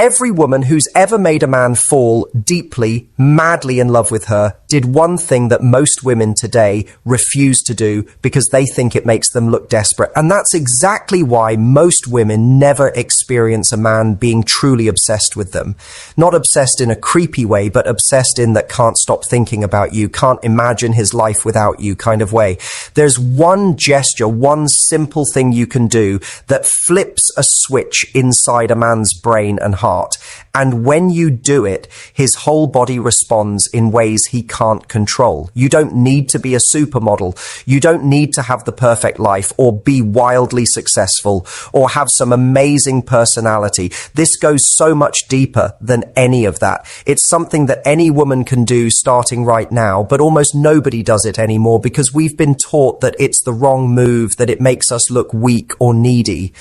Every woman who's ever made a man fall deeply, madly in love with her did one thing that most women today refuse to do because they think it makes them look desperate. And that's exactly why most women never experience a man being truly obsessed with them. Not obsessed in a creepy way, but obsessed in that can't stop thinking about you, can't imagine his life without you kind of way. There's one gesture, one simple thing you can do that flips a switch inside a man's brain and heart. And when you do it, his whole body responds in ways he can't control. You don't need to be a supermodel. You don't need to have the perfect life or be wildly successful or have some amazing personality. This goes so much deeper than any of that. It's something that any woman can do starting right now, but almost nobody does it anymore because we've been taught that it's the wrong move, that it makes us look weak or needy.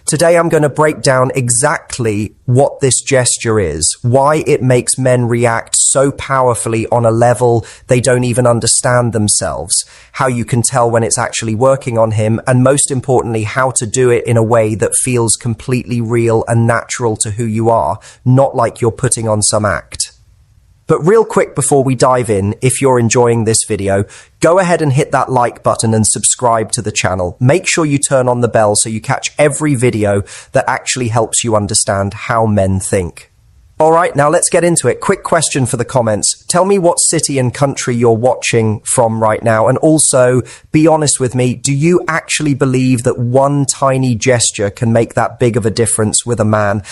Today, I'm going to break down exactly what this gesture is, why it makes men react so powerfully on a level they don't even understand themselves, how you can tell when it's actually working on him, and most importantly, how to do it in a way that feels completely real and natural to who you are, not like you're putting on some act. But real quick before we dive in, if you're enjoying this video, go ahead and hit that like button and subscribe to the channel. Make sure you turn on the bell so you catch every video that actually helps you understand how men think. All right, now let's get into it. Quick question for the comments. Tell me what city and country you're watching from right now. And also, be honest with me, do you actually believe that one tiny gesture can make that big of a difference with a man?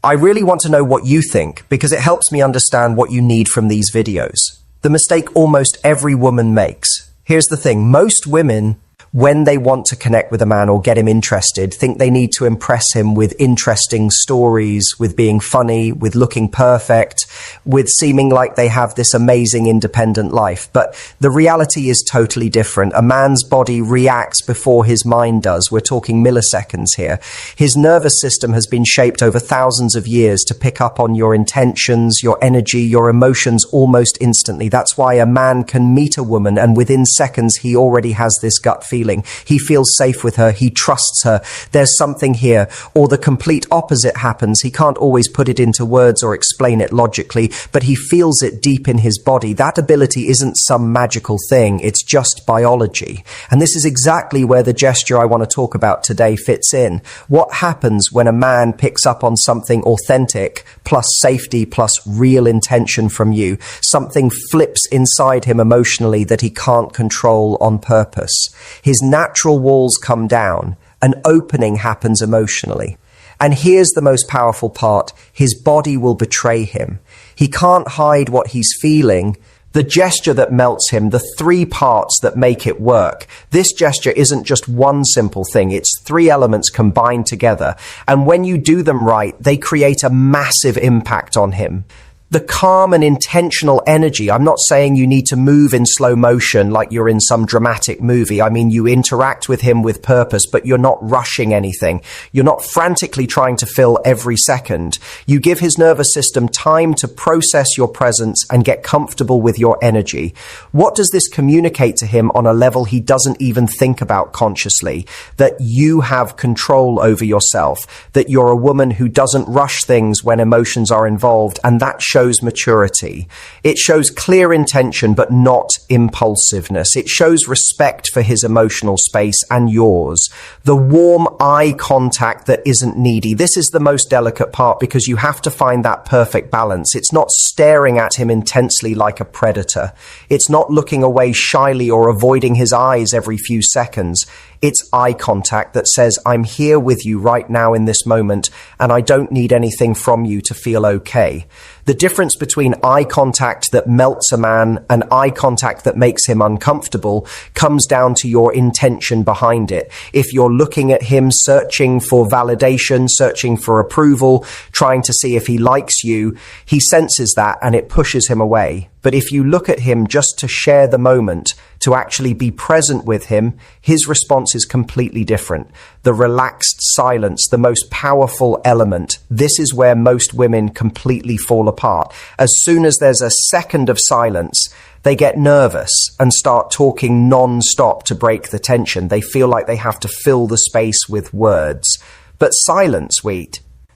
I really want to know what you think because it helps me understand what you need from these videos. The mistake almost every woman makes. Here's the thing. Most women, when they want to connect with a man or get him interested, think they need to impress him with interesting stories, with being funny, with looking perfect, with seeming like they have this amazing independent life. But the reality is totally different. A man's body reacts before his mind does. We're talking milliseconds here. His nervous system has been shaped over thousands of years to pick up on your intentions, your energy, your emotions almost instantly. That's why a man can meet a woman and within seconds he already has this gut feeling. He feels safe with her. He trusts her. There's something here. Or the complete opposite happens. He can't always put it into words or explain it logically, but he feels it deep in his body. That ability isn't some magical thing. It's just biology. And this is exactly where the gesture I want to talk about today fits in. What happens when a man picks up on something authentic, plus safety, plus real intention from you? Something flips inside him emotionally that he can't control on purpose. His natural walls come down. An opening happens emotionally. And here's the most powerful part. His body will betray him. He can't hide what he's feeling. The gesture that melts him, the three parts that make it work. This gesture isn't just one simple thing. It's three elements combined together. And when you do them right, they create a massive impact on him. The calm and intentional energy. I'm not saying you need to move in slow motion like you're in some dramatic movie. I mean, you interact with him with purpose, but you're not rushing anything. You're not frantically trying to fill every second. You give his nervous system time to process your presence and get comfortable with your energy. What does this communicate to him on a level he doesn't even think about consciously? That you have control over yourself, that you're a woman who doesn't rush things when emotions are involved, and that shows maturity. It shows clear intention, but not impulsiveness. It shows respect for his emotional space and yours. The warm eye contact that isn't needy. This is the most delicate part because you have to find that perfect balance. It's not staring at him intensely like a predator. It's not looking away shyly or avoiding his eyes every few seconds. It's eye contact that says, I'm here with you right now in this moment, and I don't need anything from you to feel okay. The difference between eye contact that melts a man and eye contact that makes him uncomfortable comes down to your intention behind it. If you're looking at him searching for validation, searching for approval, trying to see if he likes you, he senses that and it pushes him away. But if you look at him just to share the moment, to actually be present with him, his response is completely different. The relaxed silence, the most powerful element. This is where most women completely fall apart. As soon as there's a second of silence, they get nervous and start talking non-stop to break the tension. They feel like they have to fill the space with words. But silence,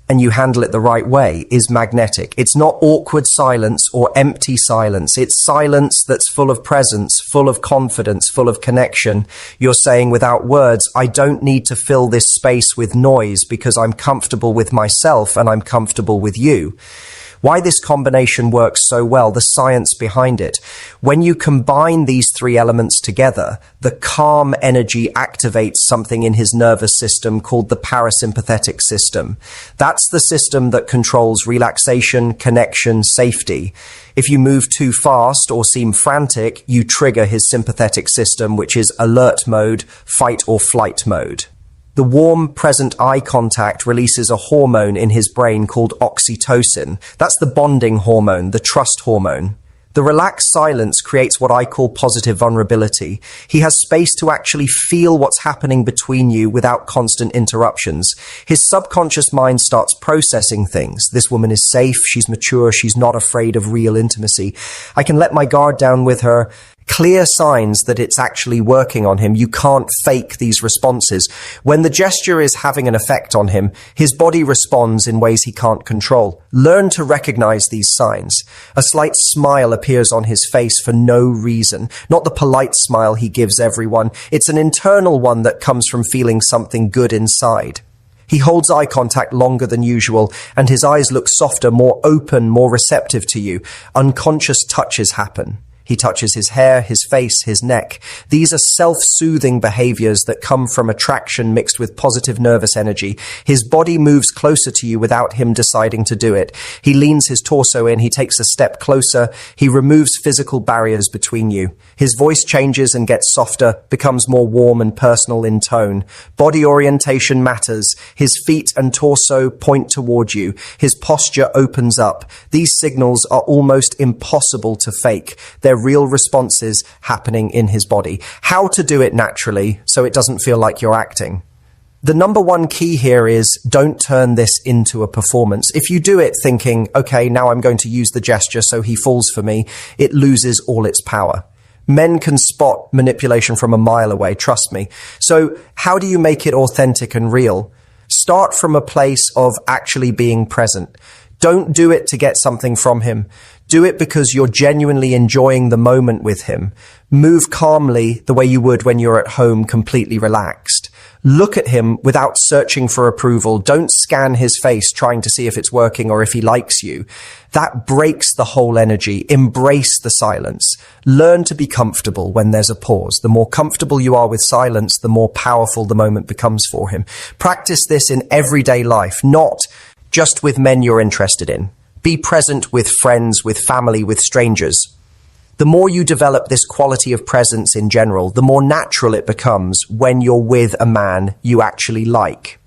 and you handle it the right way, is magnetic. It's not awkward silence or empty silence. It's silence that's full of presence, full of confidence, full of connection. You're saying without words, I don't need to fill this space with noise because I'm comfortable with myself and I'm comfortable with you. Why this combination works so well, the science behind it. When you combine these three elements together, the calm energy activates something in his nervous system called the parasympathetic system. That's the system that controls relaxation, connection, safety. If you move too fast or seem frantic, you trigger his sympathetic system, which is alert mode, fight or flight mode. The warm, present eye contact releases a hormone in his brain called oxytocin. That's the bonding hormone, the trust hormone. The relaxed silence creates what I call positive vulnerability. He has space to actually feel what's happening between you without constant interruptions. His subconscious mind starts processing things. This woman is safe, she's mature, she's not afraid of real intimacy. I can let my guard down with her. Clear signs that it's actually working on him. You can't fake these responses. When the gesture is having an effect on him, his body responds in ways he can't control. Learn to recognize these signs. A slight smile appears on his face for no reason. Not the polite smile he gives everyone. It's an internal one that comes from feeling something good inside. He holds eye contact longer than usual, and his eyes look softer, more open, more receptive to you. Unconscious touches happen. He touches his hair, his face, his neck. These are self-soothing behaviors that come from attraction mixed with positive nervous energy. His body moves closer to you without him deciding to do it. He leans his torso in, he takes a step closer, he removes physical barriers between you. His voice changes and gets softer, becomes more warm and personal in tone. Body orientation matters. His feet and torso point toward you. His posture opens up. These signals are almost impossible to fake. They're real responses happening in his body. How to do it naturally so it doesn't feel like you're acting. The number one key here is don't turn this into a performance. If you do it thinking, okay, now I'm going to use the gesture so he falls for me, it loses all its power. Men can spot manipulation from a mile away, trust me. So how do you make it authentic and real? Start from a place of actually being present. Don't do it to get something from him. Do it because you're genuinely enjoying the moment with him. Move calmly the way you would when you're at home, completely relaxed. Look at him without searching for approval. Don't scan his face trying to see if it's working or if he likes you. That breaks the whole energy. Embrace the silence. Learn to be comfortable when there's a pause. The more comfortable you are with silence, the more powerful the moment becomes for him. Practice this in everyday life, not just with men you're interested in. Be present with friends, with family, with strangers. The more you develop this quality of presence in general, the more natural it becomes when you're with a man you actually like.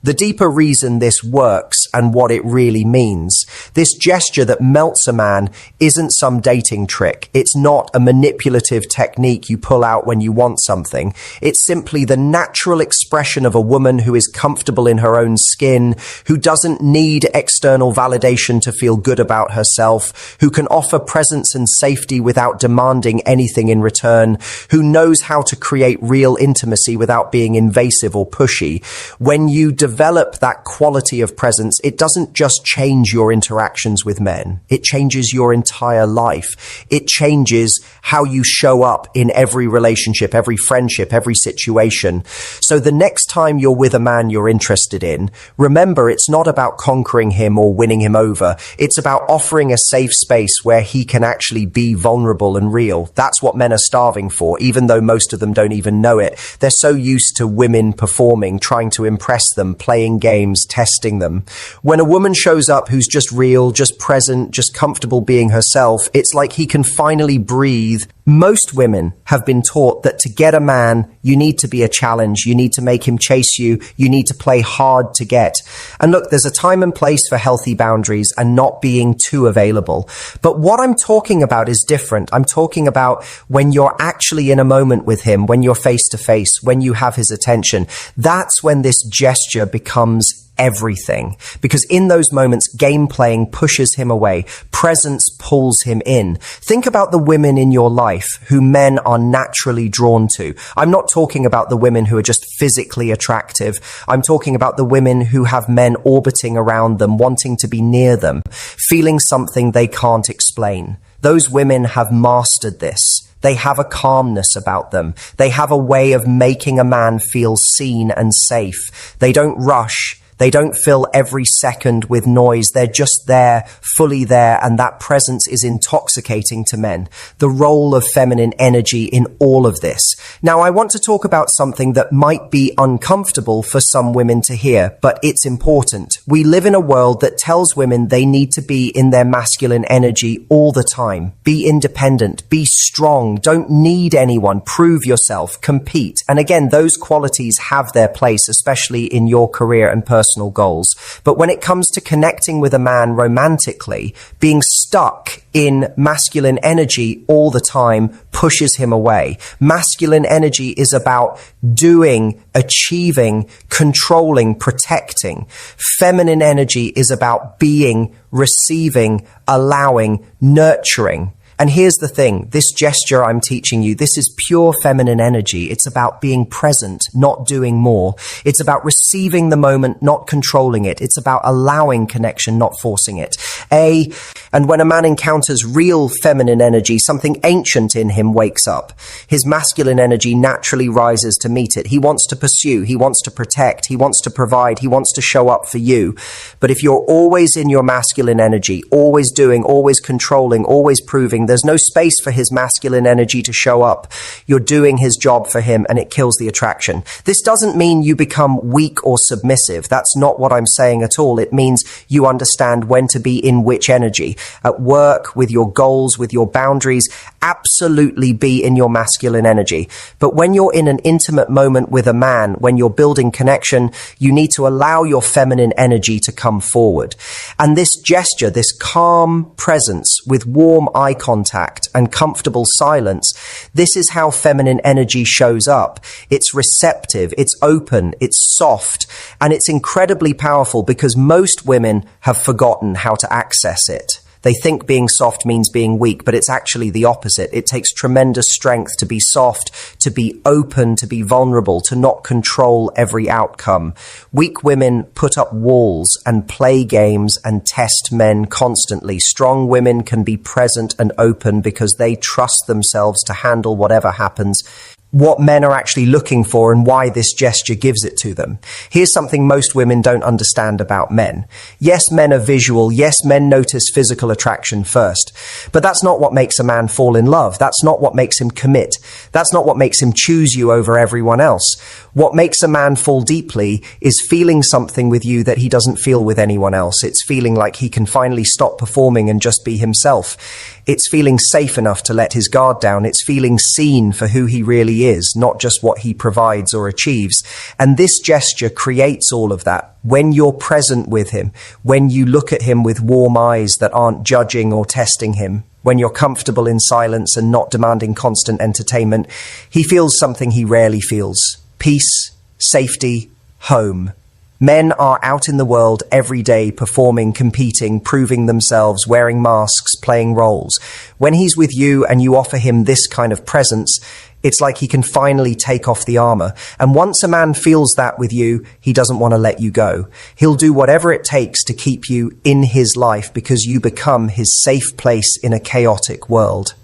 The deeper reason this works and what it really means, this gesture that melts a man isn't some dating trick. It's not a manipulative technique you pull out when you want something. It's simply the natural expression of a woman who is comfortable in her own skin, who doesn't need external validation to feel good about herself, who can offer presence and safety without demanding anything in return, who knows how to create real intimacy without being invasive or pushy. When you develop that quality of presence, it doesn't just change your interactions with men. It changes your entire life. It changes how you show up in every relationship, every friendship, every situation. So the next time you're with a man you're interested in, remember it's not about conquering him or winning him over. It's about offering a safe space where he can actually be vulnerable and real. That's what men are starving for, even though most of them don't even know it. They're so used to women performing, trying to impress them, playing games, testing them. When a woman shows up who's just real, just present, just comfortable being herself, it's like he can finally breathe. Most women have been taught that to get a man, you need to be a challenge. You need to make him chase you. You need to play hard to get. And look, there's a time and place for healthy boundaries and not being too available. But what I'm talking about is different. I'm talking about when you're actually in a moment with him, when you're face to face, when you have his attention. That's when this gesture becomes everything, because in those moments, game playing pushes him away. Presence pulls him in. Think about the women in your life who men are naturally drawn to. I'm not talking about the women who are just physically attractive. I'm talking about the women who have men orbiting around them, wanting to be near them, feeling something they can't explain. Those women have mastered this. They have a calmness about them. They have a way of making a man feel seen and safe. They don't rush. They don't fill every second with noise. They're just there, fully there, and that presence is intoxicating to men. The role of feminine energy in all of this. Now, I want to talk about something that might be uncomfortable for some women to hear, but it's important. We live in a world that tells women they need to be in their masculine energy all the time. Be independent, be strong, don't need anyone, prove yourself, compete. And again, those qualities have their place, especially in your career and personal goals. But when it comes to connecting with a man romantically, being stuck in masculine energy all the time pushes him away. Masculine energy is about doing, achieving, controlling, protecting. Feminine energy is about being, receiving, allowing, nurturing. And here's the thing, this gesture I'm teaching you, this is pure feminine energy. It's about being present, not doing more. It's about receiving the moment, not controlling it. It's about allowing connection, not forcing it. And when a man encounters real feminine energy, something ancient in him wakes up. His masculine energy naturally rises to meet it. He wants to pursue, he wants to protect, he wants to provide, he wants to show up for you. But if you're always in your masculine energy, always doing, always controlling, always proving, there's no space for his masculine energy to show up. You're doing his job for him and it kills the attraction. This doesn't mean you become weak or submissive. That's not what I'm saying at all. It means you understand when to be in which energy. At work, with your goals, with your boundaries, absolutely be in your masculine energy. But when you're in an intimate moment with a man, when you're building connection, you need to allow your feminine energy to come forward. And this gesture, this calm presence with warm eye contact and comfortable silence, this is how feminine energy shows up. It's receptive, it's open, it's soft, and it's incredibly powerful because most women have forgotten how to access it. They think being soft means being weak, but it's actually the opposite. It takes tremendous strength to be soft, to be open, to be vulnerable, to not control every outcome. Weak women put up walls and play games and test men constantly. Strong women can be present and open because they trust themselves to handle whatever happens. What men are actually looking for and why this gesture gives it to them. Here's something most women don't understand about men. Yes, men are visual. Yes, men notice physical attraction first. But that's not what makes a man fall in love. That's not what makes him commit. That's not what makes him choose you over everyone else. What makes a man fall deeply is feeling something with you that he doesn't feel with anyone else. It's feeling like he can finally stop performing and just be himself. It's feeling safe enough to let his guard down. It's feeling seen for who he really is, not just what he provides or achieves. And this gesture creates all of that. When you're present with him, when you look at him with warm eyes that aren't judging or testing him, when you're comfortable in silence and not demanding constant entertainment, he feels something he rarely feels. Peace, safety, home. Men are out in the world every day performing, competing, proving themselves, wearing masks, playing roles. When he's with you and you offer him this kind of presence, it's like he can finally take off the armor. And once a man feels that with you, he doesn't want to let you go. He'll do whatever it takes to keep you in his life because you become his safe place in a chaotic world.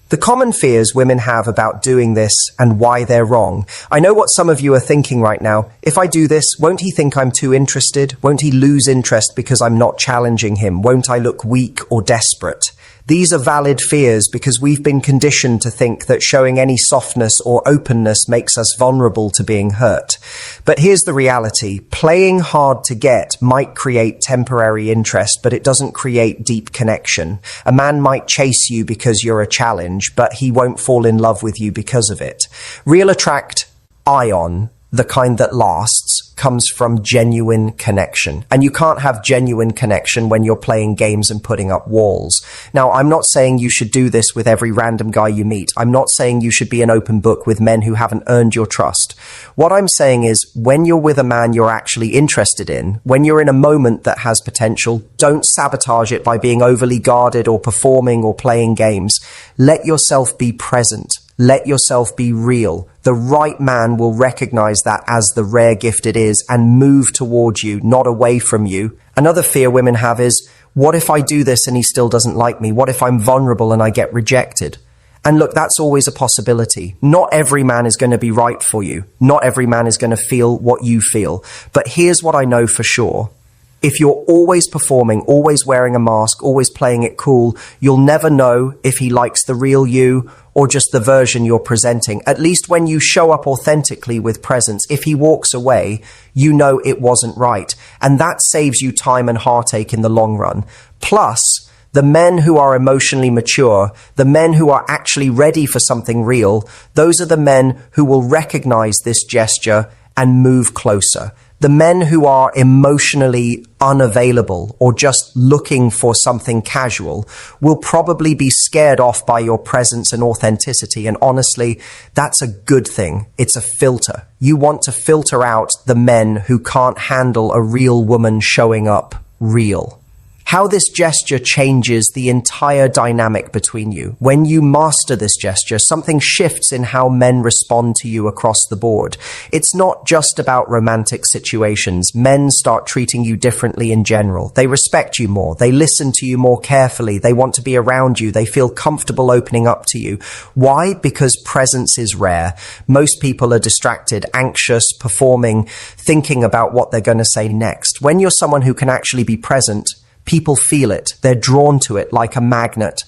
The common fears women have about doing this and why they're wrong. I know what some of you are thinking right now. If I do this, won't he think I'm too interested? Won't he lose interest because I'm not challenging him? Won't I look weak or desperate? These are valid fears because we've been conditioned to think that showing any softness or openness makes us vulnerable to being hurt. But here's the reality. Playing hard to get might create temporary interest, but it doesn't create deep connection. A man might chase you because you're a challenge, but he won't fall in love with you because of it. Real attract, ion, the kind that lasts, comes from genuine connection. And you can't have genuine connection when you're playing games and putting up walls. Now, I'm not saying you should do this with every random guy you meet. I'm not saying you should be an open book with men who haven't earned your trust. What I'm saying is, when you're with a man you're actually interested in, when you're in a moment that has potential, don't sabotage it by being overly guarded or performing or playing games. Let yourself be present. Let yourself be real. The right man will recognize that as the rare gift it is and move towards you, not away from you. Another fear women have is, what if I do this and he still doesn't like me? What if I'm vulnerable and I get rejected? And look, that's always a possibility. Not every man is going to be right for you. Not every man is going to feel what you feel. But here's what I know for sure. If you're always performing, always wearing a mask, always playing it cool, you'll never know if he likes the real you or just the version you're presenting. At least when you show up authentically with presence, if he walks away, you know it wasn't right. And that saves you time and heartache in the long run. Plus, the men who are emotionally mature, the men who are actually ready for something real, those are the men who will recognize this gesture and move closer. The men who are emotionally unavailable or just looking for something casual will probably be scared off by your presence and authenticity. And honestly, that's a good thing. It's a filter. You want to filter out the men who can't handle a real woman showing up real. How this gesture changes the entire dynamic between you. When you master this gesture, something shifts in how men respond to you across the board. It's not just about romantic situations. Men start treating you differently in general. They respect you more. They listen to you more carefully. They want to be around you. They feel comfortable opening up to you. Why? Because presence is rare. Most people are distracted, anxious, performing, thinking about what they're going to say next. When you're someone who can actually be present, people feel it. They're drawn to it like a magnet.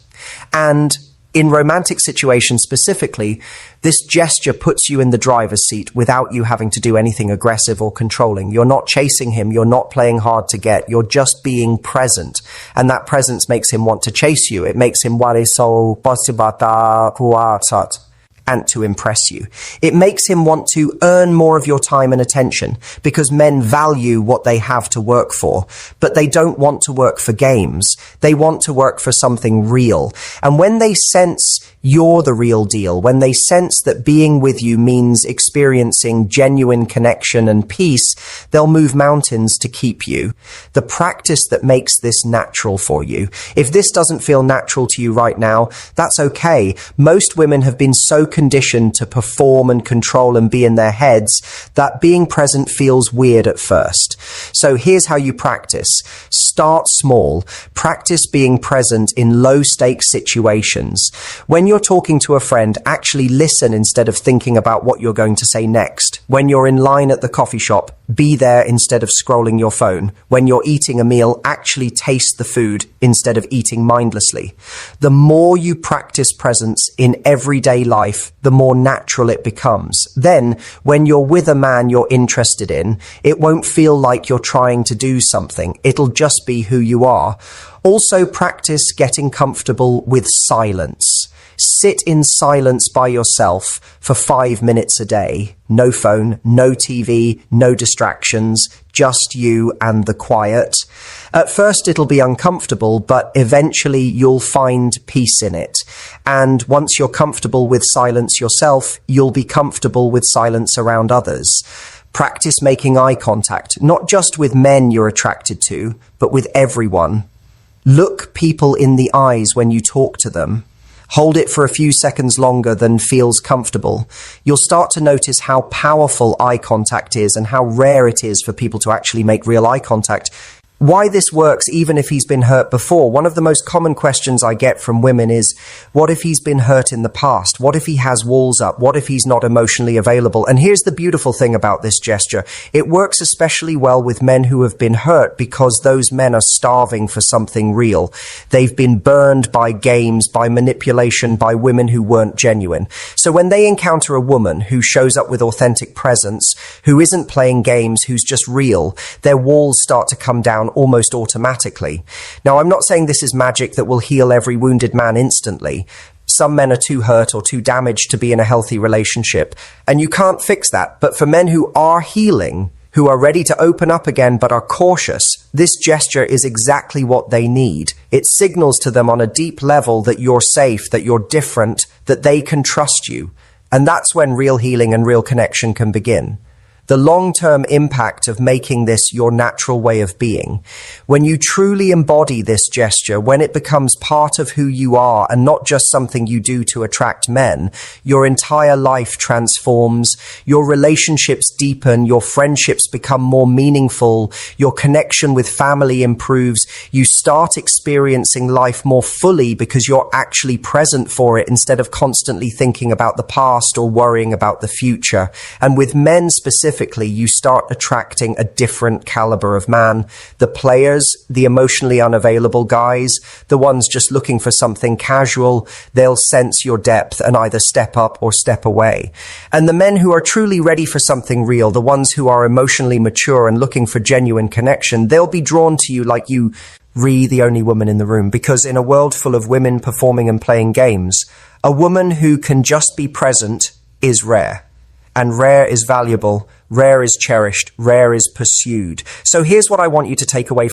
And in romantic situations specifically, this gesture puts you in the driver's seat without you having to do anything aggressive or controlling. You're not chasing him. You're not playing hard to get. You're just being present. And that presence makes him want to chase you. It makes him wari so posibata kuatsat. And to impress you. It makes him want to earn more of your time and attention because men value what they have to work for, but they don't want to work for games. They want to work for something real. And when they sense you're the real deal, when they sense that being with you means experiencing genuine connection and peace, they'll move mountains to keep you. The practice that makes this natural for you. If this doesn't feel natural to you right now, that's okay. Most women have been so conditioned to perform and control and be in their heads that being present feels weird at first. So here's how you practice. Start small. Practice being present in low stakes situations. When you're talking to a friend, actually listen instead of thinking about what you're going to say next. When you're in line at the coffee shop, be there instead of scrolling your phone. When you're eating a meal, actually taste the food instead of eating mindlessly. The more you practice presence in everyday life, the more natural it becomes. Then, when you're with a man you're interested in, it won't feel like you're trying to do something. It'll just be who you are. Also, practice getting comfortable with silence. Sit in silence by yourself for 5 minutes a day. No phone, no TV, no distractions, just you and the quiet. At first it'll be uncomfortable, but eventually you'll find peace in it. And once you're comfortable with silence yourself, you'll be comfortable with silence around others. Practice making eye contact, not just with men you're attracted to, but with everyone. Look people in the eyes when you talk to them. Hold it for a few seconds longer than feels comfortable. You'll start to notice how powerful eye contact is and how rare it is for people to actually make real eye contact. Why this works even if he's been hurt before. One of the most common questions I get from women is, what if he's been hurt in the past? What if he has walls up? What if he's not emotionally available? And here's the beautiful thing about this gesture. It works especially well with men who have been hurt because those men are starving for something real. They've been burned by games, by manipulation, by women who weren't genuine. So when they encounter a woman who shows up with authentic presence, who isn't playing games, who's just real, their walls start to come down almost automatically. Now, I'm not saying this is magic that will heal every wounded man instantly. Some men are too hurt or too damaged to be in a healthy relationship, and you can't fix that. But for men who are healing, who are ready to open up again but are cautious, this gesture is exactly what they need. It signals to them on a deep level that you're safe, that you're different, that they can trust you. And that's when real healing and real connection can begin. The long-term impact of making this your natural way of being. When you truly embody this gesture, when it becomes part of who you are and not just something you do to attract men, your entire life transforms, your relationships deepen, your friendships become more meaningful, your connection with family improves, you start experiencing life more fully because you're actually present for it instead of constantly thinking about the past or worrying about the future. And with men specifically, you start attracting a different caliber of man. The players, the emotionally unavailable guys, the ones just looking for something casual, they'll sense your depth and either step up or step away. And the men who are truly ready for something real, the ones who are emotionally mature and looking for genuine connection, they'll be drawn to you like you the only woman in the room. Because in a world full of women performing and playing games, a woman who can just be present is rare. And rare is valuable, rare is cherished, rare is pursued. So here's what I want you to take away